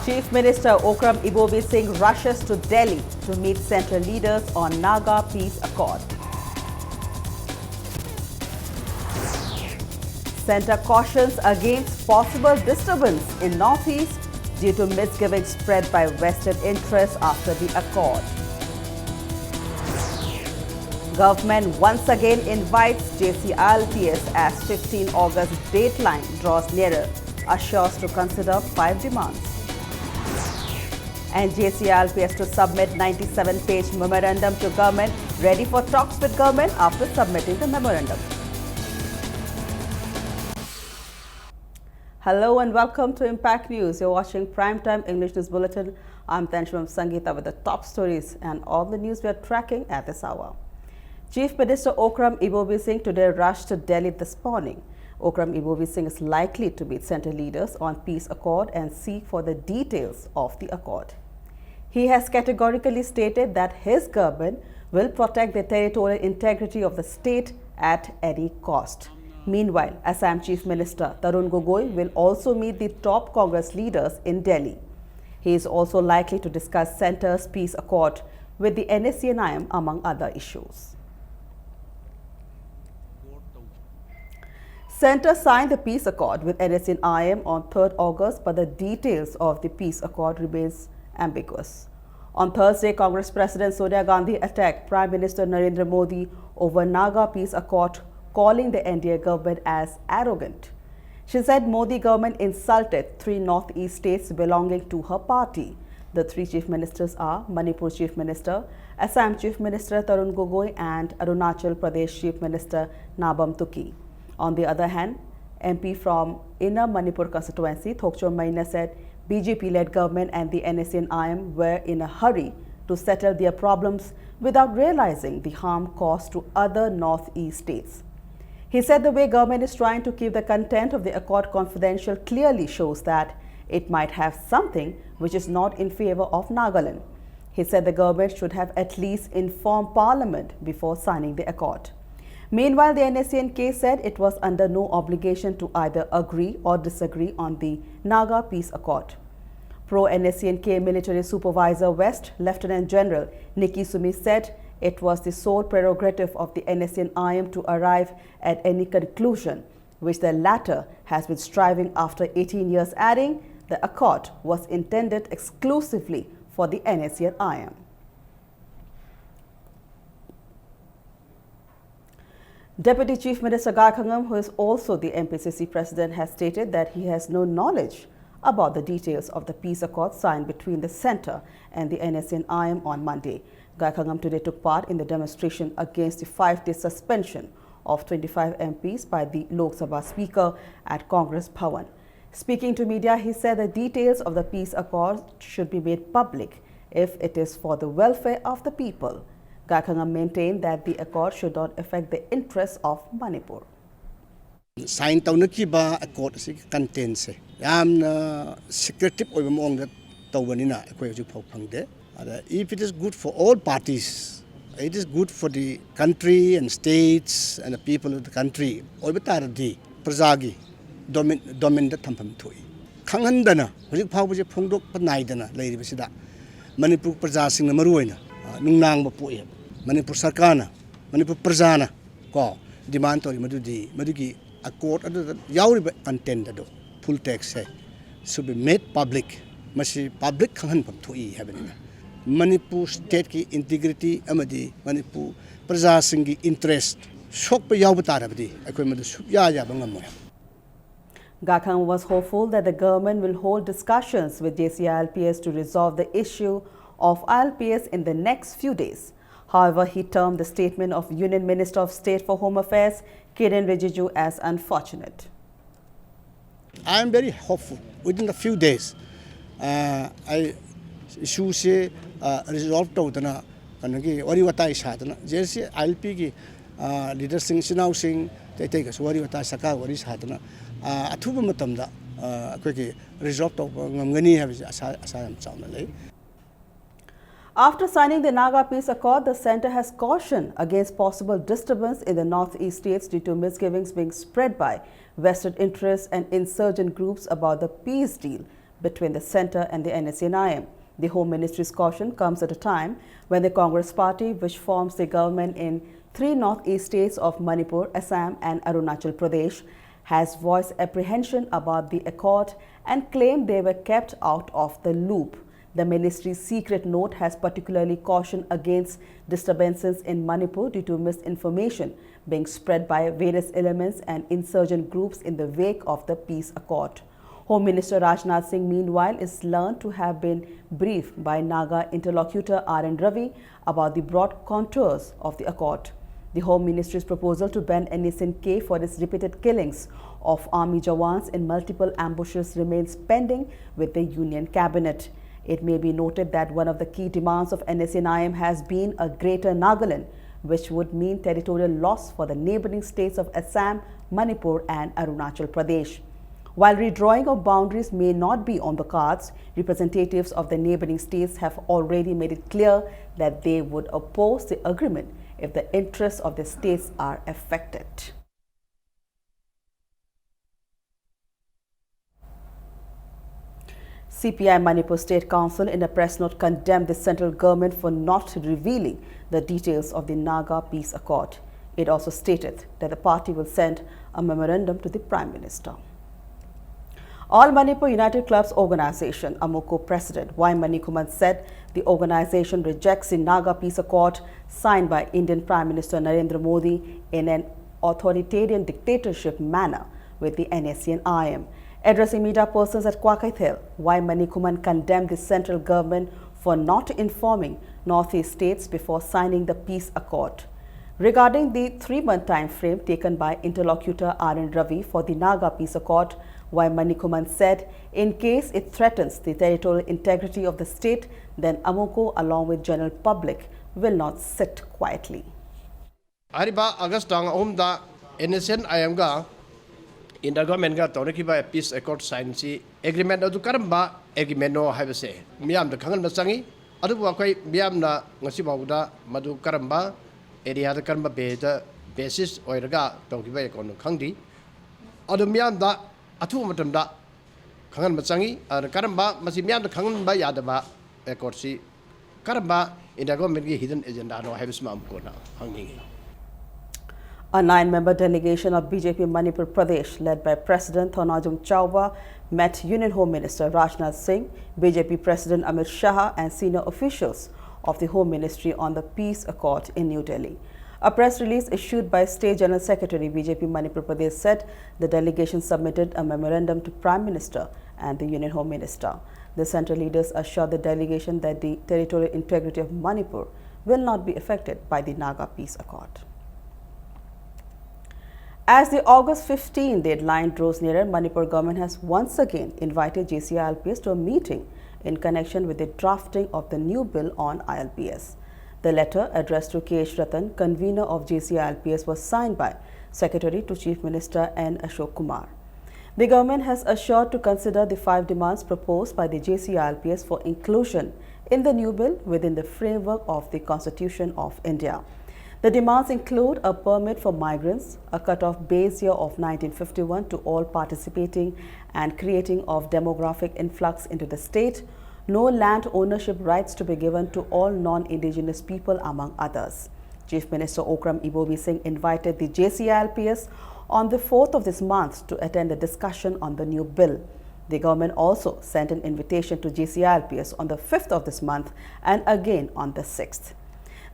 Chief Minister Okram Ibobi Singh rushes to Delhi to meet central leaders on Naga Peace Accord. Centre cautions against possible disturbance in Northeast due to misgivings spread by vested interests after the accord. Government once again invites JCILPS as 15 August dateline draws nearer, assures to consider 5 demands. And JCILPS to submit 97-page memorandum to government, ready for talks with government after submitting the memorandum. Hello and welcome to Impact News. You're watching Primetime English News Bulletin. I'm Tanshram Sangeeta with the top stories and all the news we are tracking at this hour. Chief Minister Okram Ibobi Singh today rushed to Delhi this morning. Okram Ibobi Singh is likely to meet central leaders on peace accord and seek for the details of the accord. He has categorically stated that his government will protect the territorial integrity of the state at any cost. Meanwhile, Assam Chief Minister Tarun Gogoi will also meet the top Congress leaders in Delhi. He is also likely to discuss Centre's peace accord with the NSC and IM among other issues. Centre signed the peace accord with NSC and IM on 3rd August, but the details of the peace accord remains ambiguous. On Thursday, Congress President Sonia Gandhi attacked Prime Minister Narendra Modi over Naga peace accord, calling the NDA government as arrogant. She said Modi government insulted 3 Northeast states belonging to her party. The 3 chief ministers are Manipur Chief Minister, Assam Chief Minister Tarun Gogoi and Arunachal Pradesh Chief Minister Nabam Tuki. On the other hand, MP from Inner Manipur constituency Thokchom Maina said BJP-led government and the NSC and IM were in a hurry to settle their problems without realizing the harm caused to other Northeast states. He said the way government is trying to keep the content of the accord confidential clearly shows that it might have something which is not in favor of Nagaland. He said the government should have at least informed Parliament before signing the accord. Meanwhile, the NSCN-K said it was under no obligation to either agree or disagree on the Naga Peace Accord. Pro-NSCN-K Military Supervisor West, Lieutenant General Nikki Sumi said it was the sole prerogative of the NSC and IM to arrive at any conclusion, which the latter has been striving after 18 years, adding the accord was intended exclusively for the NSC and IM. Deputy Chief Minister Guy Khangam, who is also the MPCC President, has stated that he has no knowledge about the details of the peace accord signed between the Centre and the NSC and IM on Monday. Guy Khangam today took part in the demonstration against the 5-day suspension of 25 MPs by the Lok Sabha Speaker at Congress Bhavan. Speaking to media, he said the details of the peace accord should be made public if it is for the welfare of the people. Guy Khangam maintained that the accord should not affect the interests of Manipur. Sign taunakiba accord si content se yamna secretive oiba mong da tawbanina ekoi ju phangde. If it is good for all parties, it is good for the country and states and the people of the country. Oibataradi prajagi domin da thampam thui. Khanghandana hojik phawbuje phongdok panaidana leiribasida Manipur praja singna maruina nungnang ba poe Manipur sarkana Manipur prajana ko demand tori madugi accord adu yauriba content adu full text se should be made public. Masi public khanghan pam thui habenina. Manipur state ki integrity amadi Manipur praja singi interest sok pa yawbatarabdi akoi madu subya ya bangamoy. Guy Khangam was hopeful that the government will hold discussions with JCILPS to resolve the issue of ILPS in the next few days. However, he termed the statement of Union Minister of State for Home Affairs Kiren Rijiju as unfortunate. I am very hopeful within a few days. I issue se resolve tawdana kanagi wari watai sadana jesi ILP ki leader sing sinau sing tai ka wari watai saka wari sadana athuba matamda akoi ki resolve taw ngamgani ha asa yam chauna lei. After signing the Naga Peace Accord, the Centre has cautioned against possible disturbance in the Northeast states due to misgivings being spread by vested interests and insurgent groups about the peace deal between the centre and the NSCN-IM. The Home Ministry's caution comes at a time when the Congress Party, which forms the government in 3 northeast states of Manipur, Assam and Arunachal Pradesh, has voiced apprehension about the accord and claimed they were kept out of the loop. The ministry's secret note has particularly cautioned against disturbances in Manipur due to misinformation being spread by various elements and insurgent groups in the wake of the peace accord. Home Minister Rajnath Singh, meanwhile, is learned to have been briefed by Naga interlocutor R.N. Ravi about the broad contours of the accord. The Home Ministry's proposal to ban NSCN-K for its repeated killings of army jawans in multiple ambushes remains pending with the Union Cabinet. It may be noted that one of the key demands of NSCN-IM has been a greater Nagaland, which would mean territorial loss for the neighboring states of Assam, Manipur and Arunachal Pradesh. While redrawing of boundaries may not be on the cards, representatives of the neighboring states have already made it clear that they would oppose the agreement if the interests of the states are affected. CPI Manipur State Council in a press note condemned the central government for not revealing the details of the Naga Peace Accord. It also stated that the party will send a memorandum to the Prime Minister. All Manipur United Clubs Organization, AMUCO President Y. Manikuman said the organization rejects the Naga Peace Accord signed by Indian Prime Minister Narendra Modi in an authoritarian dictatorship manner with the NSCN-IM. Addressing media persons at Kwakaithel, Y. Manikuman condemned the central government for not informing Northeast states before signing the peace accord. Regarding the 3-month time frame taken by interlocutor R.N. Ravi for the Naga Peace Accord, Y. Manikuman said, in case it threatens the territorial integrity of the state, then AMUCO, along with general public, will not sit quietly. Ariba August Tang Omda NSCN-IM ga intergovernment ga tawnakiba peace accord sign si agreement adu karamba agreement no haibase miyam da khangan masangi adu akhoi miyam na ngasi bawda madu karamba area da karamba basis oiraga tawkiba ekon khangdi adu miyam da athu matam da khangan masangi karamba masi miyam da khangan ba yadaba accord si karamba intergovernment gi hidden agenda no haibase mam ko na hangingi. A 9-member delegation of BJP Manipur Pradesh, led by President Thonajung Chauba, met Union Home Minister Rajnath Singh, BJP President Amit Shah and senior officials of the Home Ministry on the Peace Accord in New Delhi. A press release issued by State General Secretary BJP Manipur Pradesh said the delegation submitted a memorandum to Prime Minister and the Union Home Minister. The central leaders assured the delegation that the territorial integrity of Manipur will not be affected by the Naga Peace Accord. As the August 15 deadline draws nearer, Manipur government has once again invited JCILPS to a meeting in connection with the drafting of the new bill on ILPS. The letter addressed to K.H. Ratan, convener of JCILPS, was signed by Secretary to Chief Minister N. Ashok Kumar. The government has assured to consider the 5 demands proposed by the JCILPS for inclusion in the new bill within the framework of the Constitution of India. The demands include a permit for migrants, a cut-off base year of 1951 to all participating and creating of demographic influx into the state, no land ownership rights to be given to all non-indigenous people, among others. Chief Minister Okram Ibobi Singh invited the JCILPS on the 4th of this month to attend the discussion on the new bill. The government also sent an invitation to JCILPS on the 5th of this month and again on the 6th.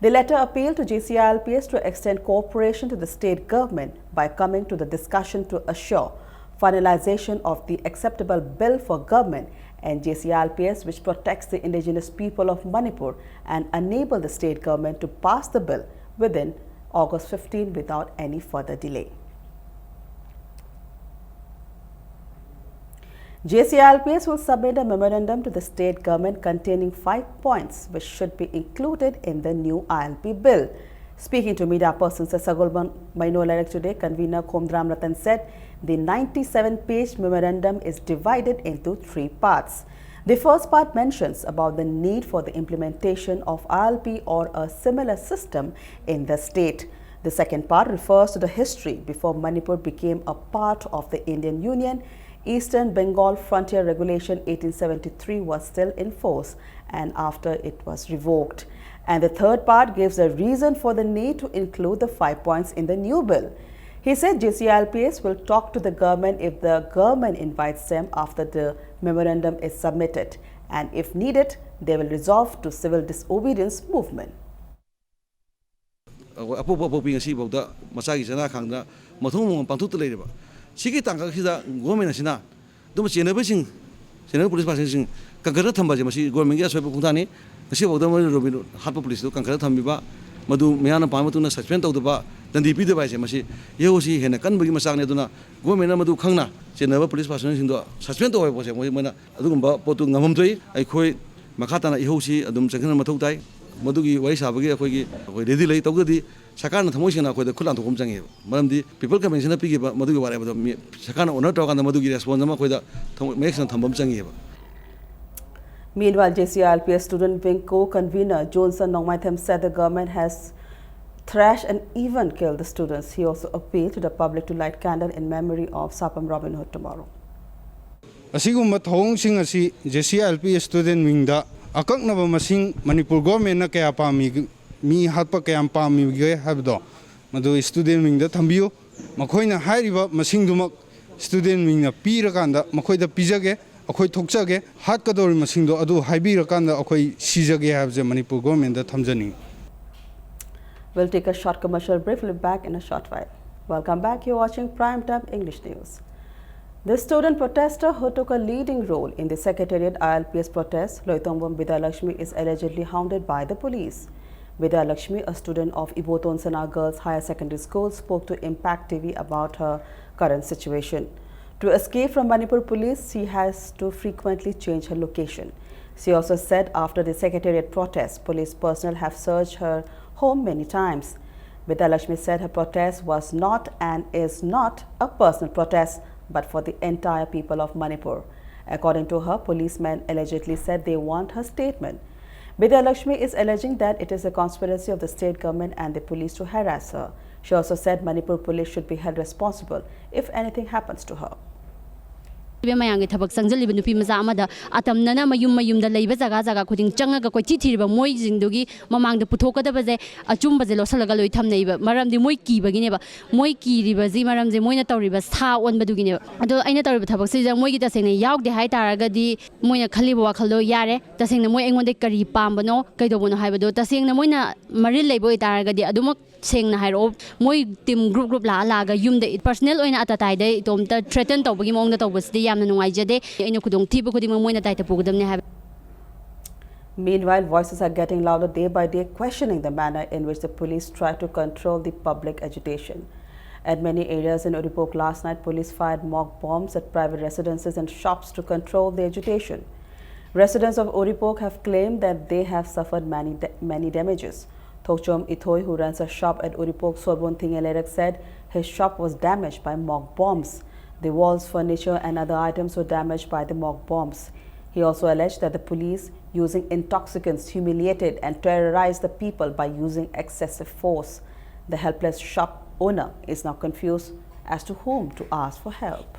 The letter appealed to JCILPS to extend cooperation to the state government by coming to the discussion to assure finalization of the acceptable bill for government and JCILPS, which protects the indigenous people of Manipur, and enable the state government to pass the bill within August 15 without any further delay. JCILPS will submit a memorandum to the state government containing 5 points which should be included in the new ILP bill. Speaking to media persons at Sagolban Mainolarek today, convener Khomdram Ratan said the 97-page memorandum is divided into 3 parts. The first part mentions about the need for the implementation of ILP or a similar system in the state. The second part refers to the history before Manipur became a part of the Indian Union. Eastern Bengal Frontier Regulation 1873 was still in force and after it was revoked. And the third part gives a reason for the need to include the 5 points in the new bill. He said JCILPS will talk to the government if the government invites them after the memorandum is submitted, and if needed, they will resolve to civil disobedience movement. Apopoping si boda masagi sana khangda mathung pangthuk te leireba sigi tangka khida government asina dum chenaba sing chenaba police person sing kankara thamba je masi government ya soibu khungthani ngasi boda mo robin hatpa police do kankara thambiba madu meyana pamatuna suspend tawdaba dandi pi de bai je masi yeosi hena kanbagi masang ne duna government na madu khangna chenaba police person sing do suspend tawai bose mo mana adugumba potu ngamam toi ai khoi makhatana ihosi adum changna mathau tai Madugi Waisabagi, ready late Togadi, Sakana Tamoshina, the Kulan to Kumjang. Madam, people can mention a piggy, but Madugi, whatever Sakana or not talk on the Madugi response, makes some Tambam. Meanwhile, JCILPS student wing co-convener Johnson Nongmaitham said the government has thrashed and even killed the students. He also appealed to the public to light candle in memory of Sapam Robin Hood tomorrow. Asigumba thong sing asi JCILPS student wing da akaknaba masing Manipur government na kaya pami mi hatpa kaya pami ge habdo madu student wing da thambiyo makhoina hairiba masing dumak student wing na pirakanda makhoida pijage akhoi thokjage hat kadori masing do adu haibirakanda akhoi sijage habje Manipur government da thamjani. We'll take a short commercial brief. We'll be back in a short while. Welcome back. You're watching Prime Time English News. The student protester who took a leading role in the Secretariat ILPS protest, Loitombam Vidalakshmi, is allegedly hounded by the police. Vidalakshmi, a student of Iboton Sana Girls Higher Secondary School, spoke to Impact TV about her current situation. To escape from Manipur police, she has to frequently change her location. She also said after the Secretariat protest, police personnel have searched her home many times. Vidalakshmi said her protest was not and is not a personal protest, but for the entire people of Manipur. According to her, policemen allegedly said they want her statement. Vidalakshmi is alleging that it is a conspiracy of the state government and the police to harass her. She also said Manipur police should be held responsible if anything happens to her. Mayangi Tabak Sanjali Nupi Mazamada, Atam Nana Mayum the Labor Zagazaga Kuding Changa Kochiti, Moy Zindugi, Mamang the Putoka the Baze, Achumba the Losalagalo Tam neighbor, Maram the Moiki Bagineva, Moiki Ribazi, Maram the Moinato Rivers, Ta one Badugineva. Although I know Tabak says Moigita saying a Yauk the Haitaraga di Moina Kalibo Kalo Yare, the saying the Moy the Kari Pambano, Kaidobono Habado, the saying the Moina Marilla Boy Taraga, the Adumok saying Nairo, Moy Tim group La Laga, Yum the personnel in Atatai, Tom threatened to Bogimong the Tobus, the Meanwhile, voices are getting louder day by day, questioning the manner in which the police try to control the public agitation. At many areas in Uripok last night, police fired mock bombs at private residences and shops to control the agitation. Residents of Uripok have claimed that they have suffered many damages. Thokchom Ithoi, who runs a shop at Uripok, Sorbon Thingelerek, said his shop was damaged by mock bombs. The walls, furniture and other items were damaged by the mock bombs. He also alleged that the police, using intoxicants, humiliated and terrorized the people by using excessive force. The helpless shop owner is now confused as to whom to ask for help.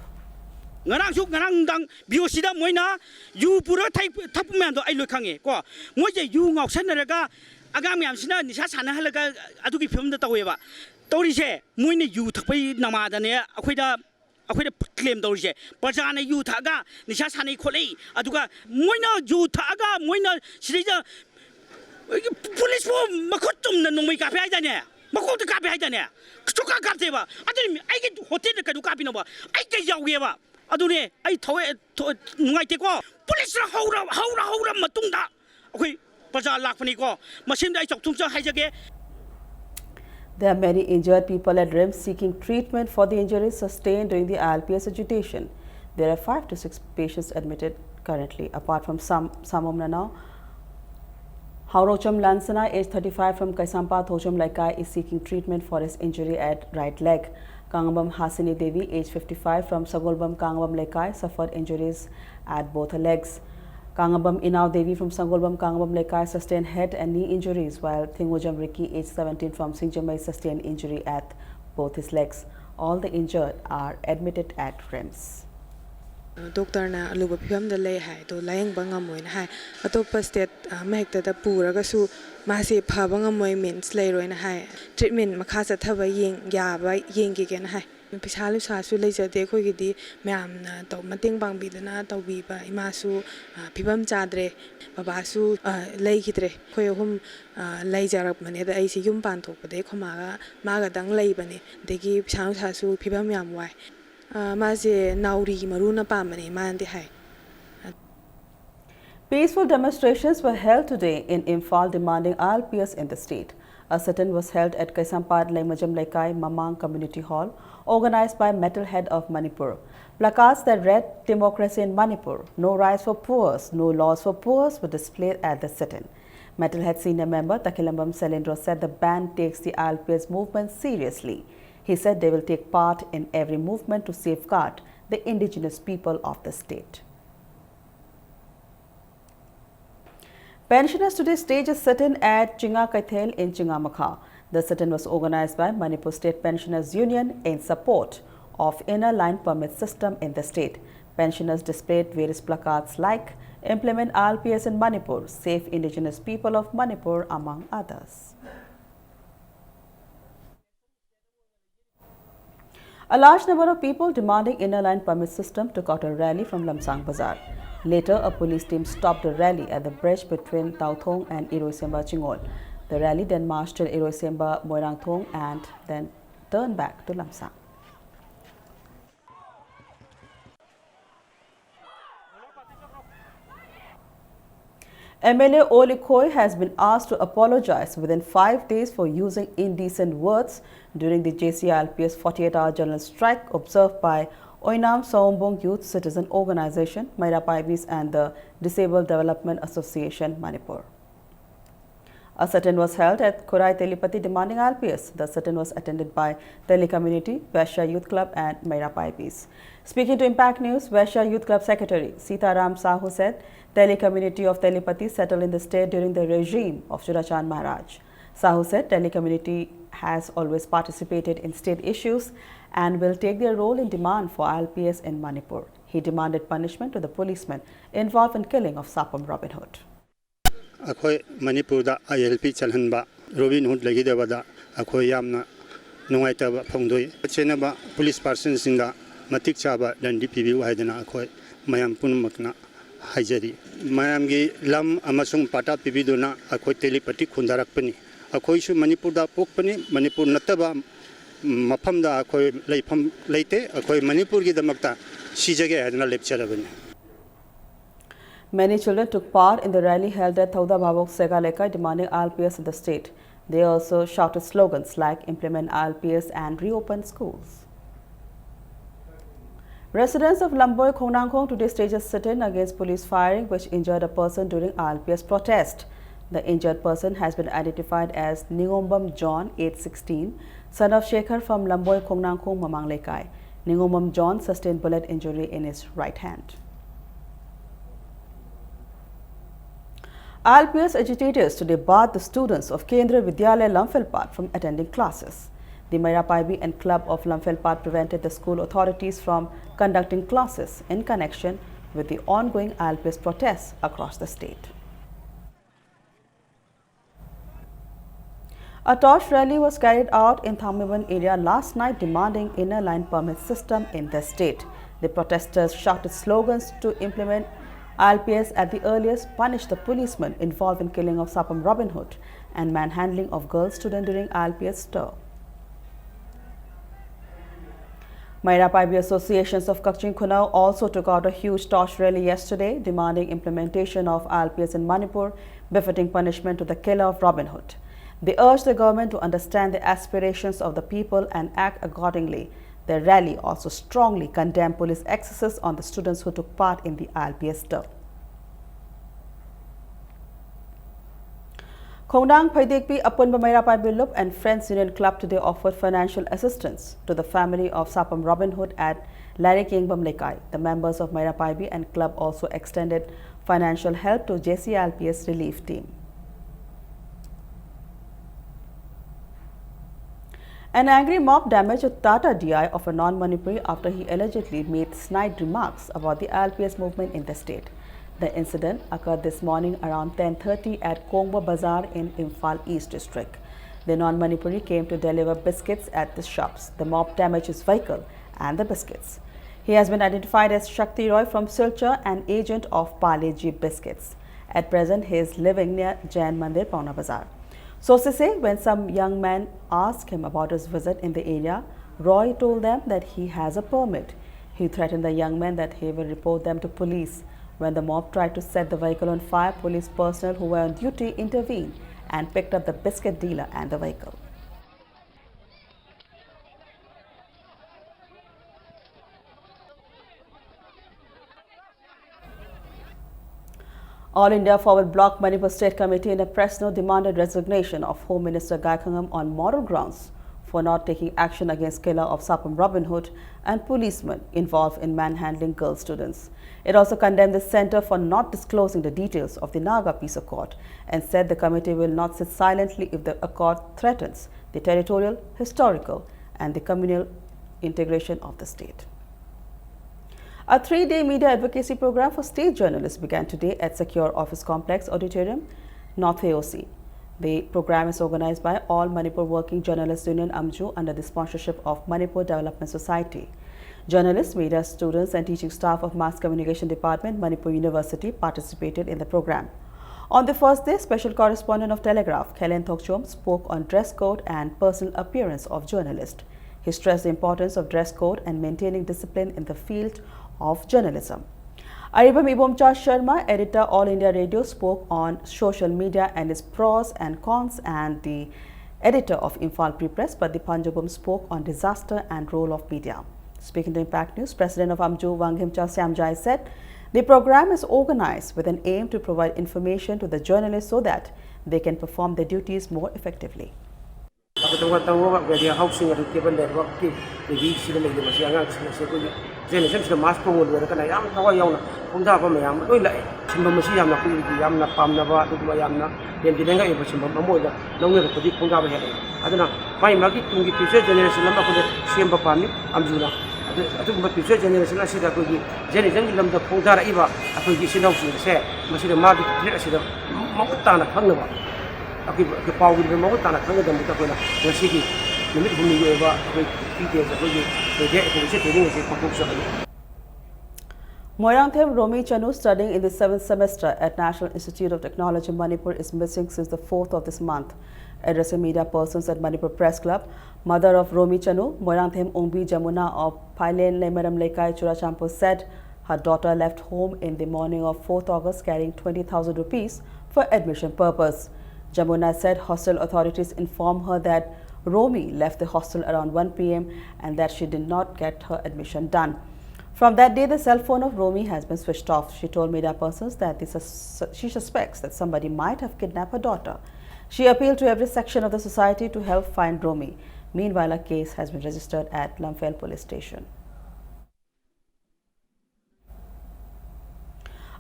Ngarang biosida moina yu pura thap man do ai lo khange ko moi je yu ngok sanaraga agam yam sina nisha sana halaga adugi film da taweba tori se moina yu thpai namada ne akhoida claim dawse prajana yu thaga nisha sanai kholei aduga moina yu thaga moina sirija police fo makhutum na nomai ka phai dane makot ka phai dane choka ka teba adini ai ge hotel ka du ka pino ba ai ge yawe ba adune ai thowe ngai te ko police ra haura matungda akoi praja lakpani ko machine dai chok thum cha haijage. There are many injured people at RIMS seeking treatment for the injuries sustained during the ILPS agitation. There are 5 to 6 patients admitted currently. Apart from Samom Nanao, Haurocham Lansana, age 35, from Kaisampa Thocham Laikai, is seeking treatment for his injury at right leg. Kangabam Hasini Devi, age 55, from Sagolbam Kangabam Laikai, suffered injuries at both her legs. Kangabam Inao Devi from Sangolbam Kangabam Laikai sustained head and knee injuries, while Thingojam Riki, age 17, from Singjamai, sustained injury at both his legs. All the injured are admitted at RIMS. ꯗꯣꯛꯇꯔꯅ ꯑꯂꯨꯕ ꯐꯤꯕꯝꯗ ꯂꯩ ꯍꯥꯏ ꯑꯗꯣ ꯂꯥꯌꯦꯡꯕ ꯉꯝꯃꯣꯏꯅ ꯍꯥꯏ ꯑꯇꯣꯞꯄ state ꯑꯃꯍꯦꯛꯇꯗ ꯄꯨꯔꯒꯁꯨ ꯃꯥꯁꯦ ꯐꯕ ꯉꯝꯃꯣꯏ ꯃꯤꯟꯁ ꯂꯩꯔꯣꯏꯅ ꯍꯥꯏ treatment ꯃꯈꯥ ꯆꯠꯊꯕ ꯌꯥꯕ ꯌꯦꯡꯒꯦꯅ ꯍꯥꯏ ꯄꯩꯁꯥ ꯅꯨꯡꯁꯥꯁꯨ ꯂꯩꯖꯗꯦ ꯑꯩꯈꯣꯏꯒꯤꯗꯤ ꯃꯌꯥꯝꯅ ꯃꯇꯦꯡ ꯄꯥꯡꯕꯤꯗꯅ ꯇꯧꯕꯤꯕ ꯏꯃꯥꯁꯨ ꯐꯤꯕꯝ ꯆꯥꯗ꯭ꯔꯦ ꯕꯕꯥꯁꯨ ꯂꯩꯈꯤꯗ꯭ꯔꯦ ꯑꯩꯈꯣꯏ ꯑꯍꯨꯝ ꯂꯩꯖꯔꯛꯄꯅꯦ ꯑꯗ ꯑꯩꯁꯦ ꯌꯨꯝ ꯄꯥꯟꯊꯣꯛꯄꯗꯩ ꯑꯩꯈꯣꯏ ꯃꯥꯒꯗꯪ ꯂꯩꯕꯅꯦ ꯑꯗꯒꯤ ꯄꯩꯁా ꯅꯨꯡꯁꯥꯁꯨ ꯐꯤꯕꯝ ꯌꯥꯝ ꯋꯥꯏ ꯃꯥꯁꯦ ꯅꯥꯎꯔꯤ ꯃꯔꯨꯅ ꯄꯥꯝꯕꯅꯦ ꯃꯥꯅꯗꯤ ꯍꯥꯏ. Peaceful demonstrations were held today in Imphal demanding ILPS in the state. A sit-in was held at Kaisampad Laimajam Laikai Mamang Community Hall, organized by Metalhead of Manipur. Placards that read "Democracy in Manipur," "No rights for poors," "No laws for poors" were displayed at the sit-in. Metalhead senior member Takilambam Selindro said the band takes the ILPS movement seriously. He said they will take part in every movement to safeguard the indigenous people of the state. Pensioners today staged a sit-in at Chinga Kaithel in Chingamakha. The sit-in was organized by Manipur State Pensioners Union in support of inner line permit system in the state. Pensioners displayed various placards like "Implement ILPS in Manipur," "Save indigenous people of Manipur," among others. A large number of people demanding inner line permit system took out a rally from Lamsang Bazar. Later, a police team stopped the rally at the bridge between Tauthong and Iroisemba Chingol. The rally then marched till Iroisemba Moirangthong and then turned back to Lamsang. MLA Olikoi has been asked to apologize within 5 days for using indecent words during the JCILPS 48-hour general strike observed by Oinam Saombong Youth Citizen Organization, Maira Paibis and the Disabled Development Association, Manipur. A sit-in was held at Kurai Telipati demanding ILPS. The sit-in was attended by Teli Community, Vaishya Youth Club and Maira Paibis. Speaking to Impact News, Vaishya Youth Club Secretary Sitaram Sahu said Teli Community of Telipati settled in the state during the regime of Churachand Maharaj. Sahu said Teli Community has always participated in state issues and will take their role in demand for ILPS in Manipur. He demanded punishment to the policemen involved in killing of Sapam Robin Hood. अखोई मणिपुर दा ILP चलहनबा robin hood लगिदबदा अखोई यामना नुंगाइतबा फंगदोय चेनबा police person सिंगा मतिक चाबा दंडी पिबिउ हाइदना अखोई मयाम पुनमकना हाइजरी मयामगी lump अमसुंग पाटा पिबिदुना अखोई तेलिपति खुंदारकपनि अखोईसु मणिपुर दा पोकपनि मणिपुर नतबा मफमदा अखोई लेफम लेते अखोई मणिपुर गी दमकता सिजगे हाइदना लेपचरबनि. Many children took part in the rally held at Thauda Babok Segaleka demanding ILPS in the state. They also shouted slogans like "Implement ILPS" and "Reopen schools." Residents of Lamboy Khongnangkhong today staged a sit-in against police firing which injured a person during ILPS protest. The injured person has been identified as Ningombam John, age 16, son of Shekhar from Lamboy Khongnangkhong Mamang Lekai. Ningombam John sustained bullet injury in his right hand. ILPS agitators today barred the students of Kendra Vidyalaya Lamphilpat from attending classes. The Maira Paibi and Club of Lamphilpat prevented the school authorities from conducting classes in connection with the ongoing ILPS protests across the state. A torch rally was carried out in Thamiban area last night demanding inner line permit system in the state. The protesters shouted slogans to implement ILPS at the earliest, punish the policemen involved in killing of Sapam Robin Hood and manhandling of girl student during ILPS stir. Maira Paibi associations of Kakching Khunau also took out a huge torch rally yesterday demanding implementation of ILPS in Manipur, befitting punishment to the killer of Robin Hood. They urged the government to understand the aspirations of the people and act accordingly. The rally also strongly condemned police excesses on the students who took part in the ILPS stir. Khongnang Phaidekpi Apunba Maira Paibi Lup and Friends Union Club today offered financial assistance to the family of Sapam Robin Hood at Larik Yengbam Lekai. The members of Maira Paibi and club also extended financial help to JCILPS relief team. An angry mob damaged a Tata DI of a non-Manipuri after he allegedly made snide remarks about the ILPS movement in the state. The incident occurred this morning around 10:30 at Kongwa Bazaar in Imphal East District. The non-Manipuri came to deliver biscuits at the shops. The mob damaged his vehicle and the biscuits. He has been identified as Shakti Roy from Silchar, an agent of Parle-G Biscuits. At present, he is living near Jain Mandir, Pauna Bazaar. Sources say when some young men asked him about his visit in the area, Roy told them that he has a permit. He threatened the young men that he will report them to police. When the mob tried to set the vehicle on fire, police personnel who were on duty intervened and picked up the biscuit dealer and the vehicle. All India Forward Bloc Manipur State Committee in a press note demanded resignation of Home Minister Gaikhangam on moral grounds for not taking action against killer of Sapam Robin Hood and policemen involved in manhandling girl students. It also condemned the centre for not disclosing the details of the Naga Peace Accord and said the committee will not sit silently if the accord threatens the territorial, historical and the communal integration of the state. A 3-day media advocacy program for state journalists began today at Secure Office Complex Auditorium, North AOC. The program is organized by All Manipur Working Journalists Union AMJU under the sponsorship of Manipur Development Society. Journalists, media students and teaching staff of Mass Communication Department, Manipur University participated in the program. On the first day, special correspondent of Telegraph, Kelen Thokchom, spoke on dress code and personal appearance of journalists. He stressed the importance of dress code and maintaining discipline in the field of journalism. Aribam Ibomcha Sharma, editor All India Radio, spoke on social media and its pros and cons, and the editor of Imphal Free Press, Pradip Panjabum, spoke on disaster and role of media. Speaking to Impact News, President of AMJU, Wanghimcha Syamjai, said the program is organized with an aim to provide information to the journalists so that they can perform their duties more effectively. future generation asida kogi generation lamda phongdara iba akogi sinawsi se masida magi threat asida mawtana khangnaba aki pawgi be mawtana khangdam ta kola ngasigi numit humni goeba akoi details akogi de ko se training se pakuk Moirangthem Romi Chanu, studying in the 7th semester at National Institute of Technology Manipur, is missing since the 4th of this month. Addressing media persons at Manipur Press Club, mother of Romi Chanu, Moirangthem Ongbi Jamuna of Pailen Lemaram Lekai Churachampu, said her daughter left home in the morning of 4th August carrying 20,000 rupees for admission purpose. Jamuna said hostel authorities informed her that Romi left the hostel around 1 p.m. and that she did not get her admission done. From that day, the cell phone of Romi has been switched off. She told media persons that she suspects that somebody might have kidnapped her daughter. She appealed to every section of the society to help find Romi. Meanwhile, a case has been registered at Lamphel Police Station.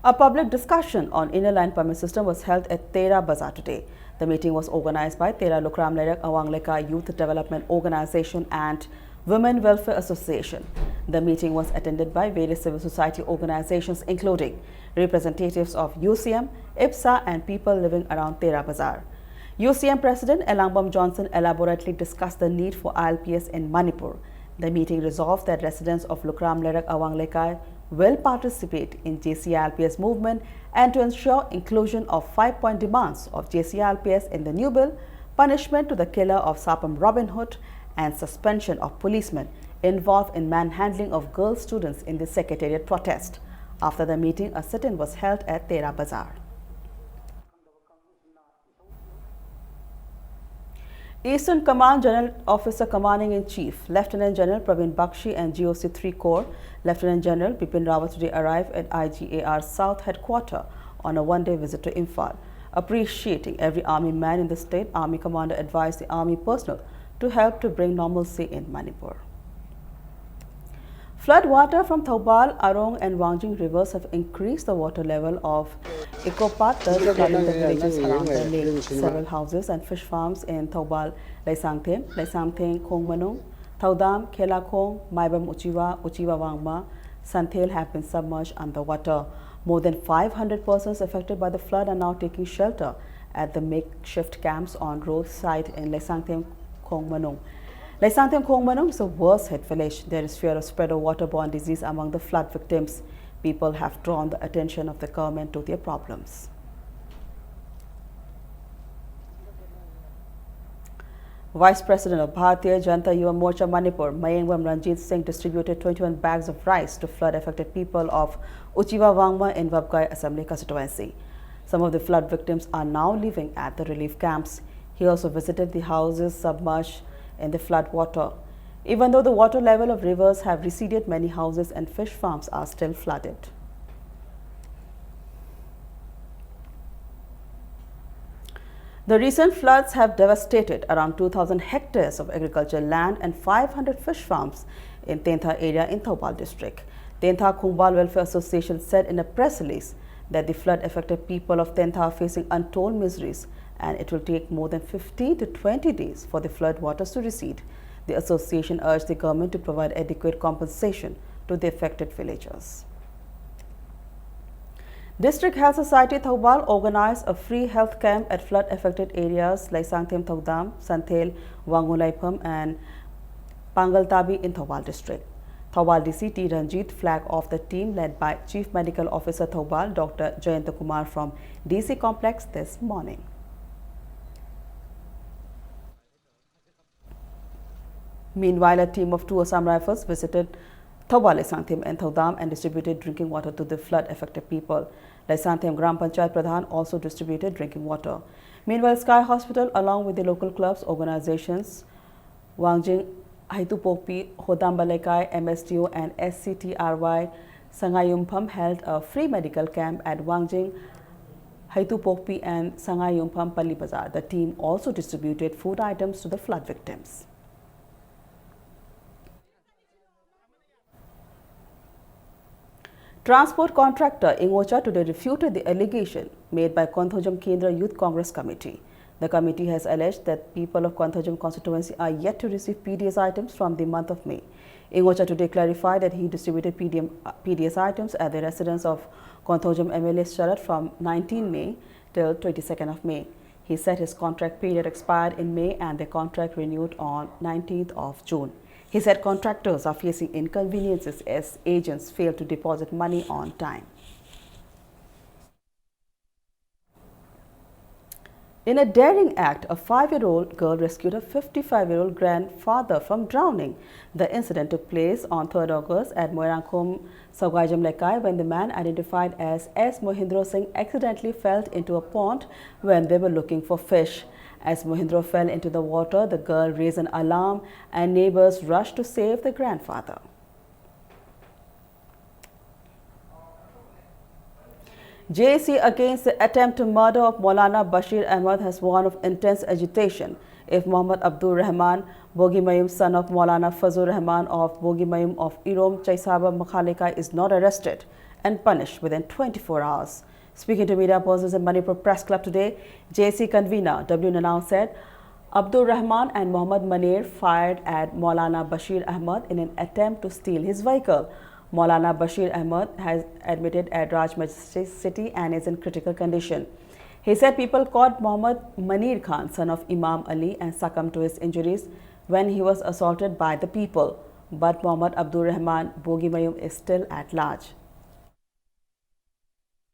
A public discussion on inner line permit system was held at Tera Bazaar today. The meeting was organized by Tera Lukram Lerak Awangleka Youth Development Organization and Women Welfare Association. The meeting was attended by various civil society organizations including representatives of UCM, IPSA and people living around Tera Bazaar. UCM President Elangbam Johnson elaborately discussed the need for ILPS in Manipur. The meeting resolved that residents of Lukram Lerak Awanglekai will participate in JCILPS movement and to ensure inclusion of 5-point demands of JCILPS in the new bill, punishment to the killer of Sapam Robin Hood and suspension of policemen involved in manhandling of girl students in the Secretariat protest. After the meeting, a sit-in was held at Tera Bazaar. Eastern Command General Officer Commanding-in-Chief Lieutenant General Praveen Bakshi and GOC 3 Corps Lieutenant General Bipin Rawat today arrived at IGAR South Headquarters on a one-day visit to Imphal. Appreciating every army man in the state, Army Commander advised the army personnel to help to bring normalcy in Manipur. Flood water from Thoubal, Arong and Wangjing rivers have increased the water level of Ecopat, flooding the villages around the lake. Several houses and fish farms in Thoubal, Laisangthem, Khongmanung, Thaudam, Khelakong, Maibam Uchiwa, Uchiwa Wangma, Santhel have been submerged underwater. More than 500 persons affected by the flood are now taking shelter at the makeshift camps on roadside in Laisangthem, Khongmanung. Laisangthem Khongmanung is the worst hit village. There is fear of spread of waterborne disease among the flood victims. People have drawn the attention of the government to their problems. Vice President of Bharatiya Janata Yuva Morcha Manipur, Mayengwam Ranjit Singh, distributed 21 bags of rice to flood-affected people of Uchiwa Wangma in Vabgai Assembly constituency. Some of the flood victims are now living at the relief camps. He also visited the houses submerged in the flood water. Even though the water level of rivers have receded, many houses and fish farms are still flooded. The recent floods have devastated around 2,000 hectares of agricultural land and 500 fish farms in Tentha area in Thoubal district. Tentha Khungbal Welfare Association said in a press release that the flood-affected people of Tentha are facing untold miseries and it will take more than 15 to 20 days for the flood waters to recede. The association urged the government to provide adequate compensation to the affected villagers. District Health Society Thoubal organized a free health camp at flood-affected areas like Sangthem Thaudam, Santhel, Wangulaipam and Pangaltabi in Thoubal district. Thoubal DCT Ranjit flagged off the team led by Chief Medical Officer Thoubal, Dr. Jayanta Kumar from DC Complex this morning. Meanwhile, a team of 2 Assam Rifles visited Thoubal, Laisangthem and Thaudam and distributed drinking water to the flood-affected people. Laisangthem Gram Panchayat Pradhan also distributed drinking water. Meanwhile, Sky Hospital, along with the local clubs, organizations, Wangjing, Haitupokpi, Hodam Balekai, MSTO and SCTRY Sangayumpam held a free medical camp at Wangjing, Haitupokpi and Sangayumpam Pali Bazar. The team also distributed food items to the flood victims. Transport contractor Ingocha today refuted the allegation made by Konthojam Kendra Youth Congress Committee. The committee has alleged that people of Konthojam constituency are yet to receive PDS items from the month of May. Ingocha today clarified that he distributed PDS items at the residence of Konthojam MLA Sharat from 19 May till 22nd of May. He said his contract period expired in May and the contract renewed on 19th of June. He said contractors are facing inconveniences as agents fail to deposit money on time. In a daring act, a 5-year-old girl rescued a 55-year-old grandfather from drowning. The incident took place on 3rd August at Moirangkhom, Sawgaijam Lekai when the man identified as S. Mohindro Singh accidentally fell into a pond when they were looking for fish. As Mohindro fell into the water, the girl raised an alarm and neighbors rushed to save the grandfather. JAC against the attempt to murder of Maulana Bashir Ahmed has warned of intense agitation if Muhammad Abdur Rahman, Bogi Mayum, son of Maulana Fazur Rahman of Bogi Mayum of Irom Chaisaba Makhaleka, is not arrested and punished within 24 hours. Speaking to media persons in Manipur Press Club today, JAC convener W. Nanau said Abdur Rahman and Muhammad Manir fired at Maulana Bashir Ahmed in an attempt to steal his vehicle. Maulana Bashir Ahmed has admitted at Rajmahal City and is in critical condition. He said people caught Muhammad Manir Khan, son of Imam Ali, and succumbed to his injuries when he was assaulted by the people. But Muhammad Abdur Rahman Bogi Mayum is still at large.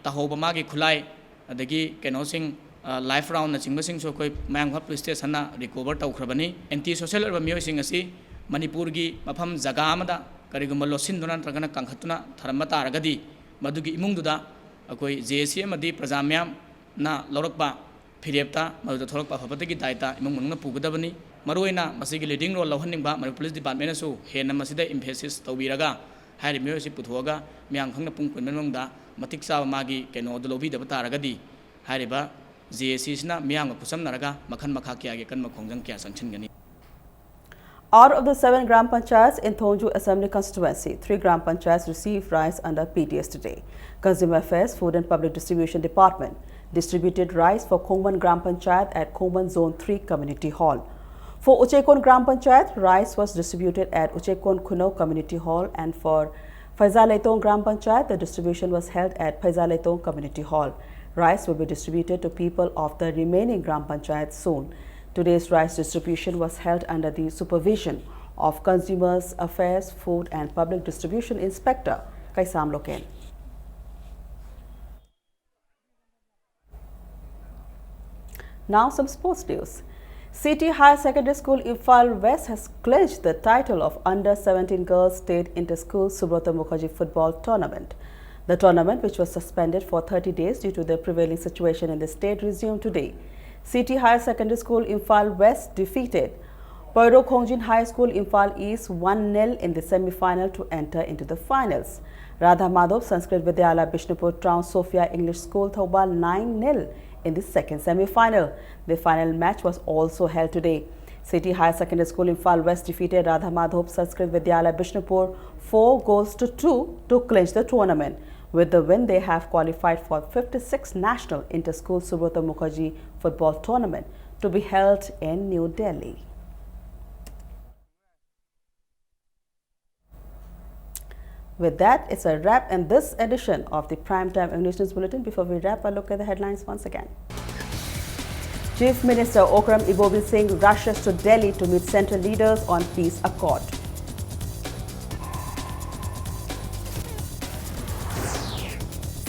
Tahoba magi khulai adagi kenosing life round na chingbasing so koi Mayangkhap police station na recover tawkhrabani anti social urban miyoi asi Manipur gi mafam jaga amada karigumba losinduna tragana kangkhatuna tharamba taragadi madugi imungduda akoi JAC amadi prajamyam na lorakba phirepta madu thorokpa phabadagi daita imung munungna pugadabani maruina masigi leading role lohanningba Manipur police department su hena masida emphasis tawbiraga hairi miyoi si puthoga myang khangna pung kunmenungda matik sa magi keno dolobi daba taragadi hariba JAC sina miyang kusam naraga makhan makha kya ge kan makhongjang kya sanction gani. Out of the 7 Gram Panchayats in Thonju Assembly constituency, 3 Gram Panchayats received rice under PDS today. Consumer Affairs, Food and Public Distribution Department distributed rice for Khongman Gram Panchayat at Khongman Zone 3 Community Hall. For Uchekon Gram Panchayat, rice was distributed at Uchekon Kuno Community Hall, and for Phaizaletong Gram Panchayat, the distribution was held at Phaizaletong Community Hall. Rice will be distributed to people of the remaining Gram Panchayats soon. Today's rice distribution was held under the supervision of Consumers Affairs, Food and Public Distribution Inspector Kaisam Loken. Now some sports news. City Higher Secondary School Imphal West has clinched the title of Under-17 Girls State Inter-School Subrata Mukherjee Football Tournament. The tournament, which was suspended for 30 days due to the prevailing situation in the state, resumed today. City Higher Secondary School Imphal West defeated Poiro Khongjin High School Imphal East 1-0 in the semi-final to enter into the finals. Radha Madhov Sanskrit Vidyalaya Bishnupur Town Sophia English School Thoubal 9-0 in the second semi-final. The final match was also held today. City Higher Secondary School Imphal West defeated Radha Madhov Sanskrit Vidyalaya Bishnupur 4-2 to clinch the tournament. With the win, they have qualified for 56th National Inter-School Subrata Mukherjee Football Tournament to be held in New Delhi. With that, it's a wrap in this edition of the Primetime English News Bulletin. Before we wrap, a look at the headlines once again. Chief Minister Okram Ibobi Singh rushes to Delhi to meet central leaders on peace accord.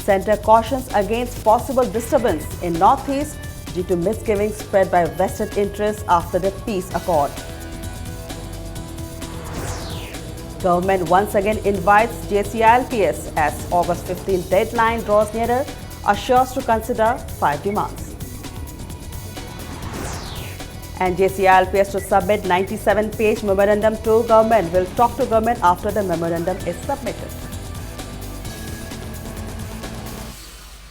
Centre cautions against possible disturbance in Northeast due to misgivings spread by vested interests after the peace accord. Government once again invites JCILPS as August 15 deadline draws nearer, assures to consider 5 demands. And JCILPS to submit 97-page memorandum to government. Will talk to government after the memorandum is submitted.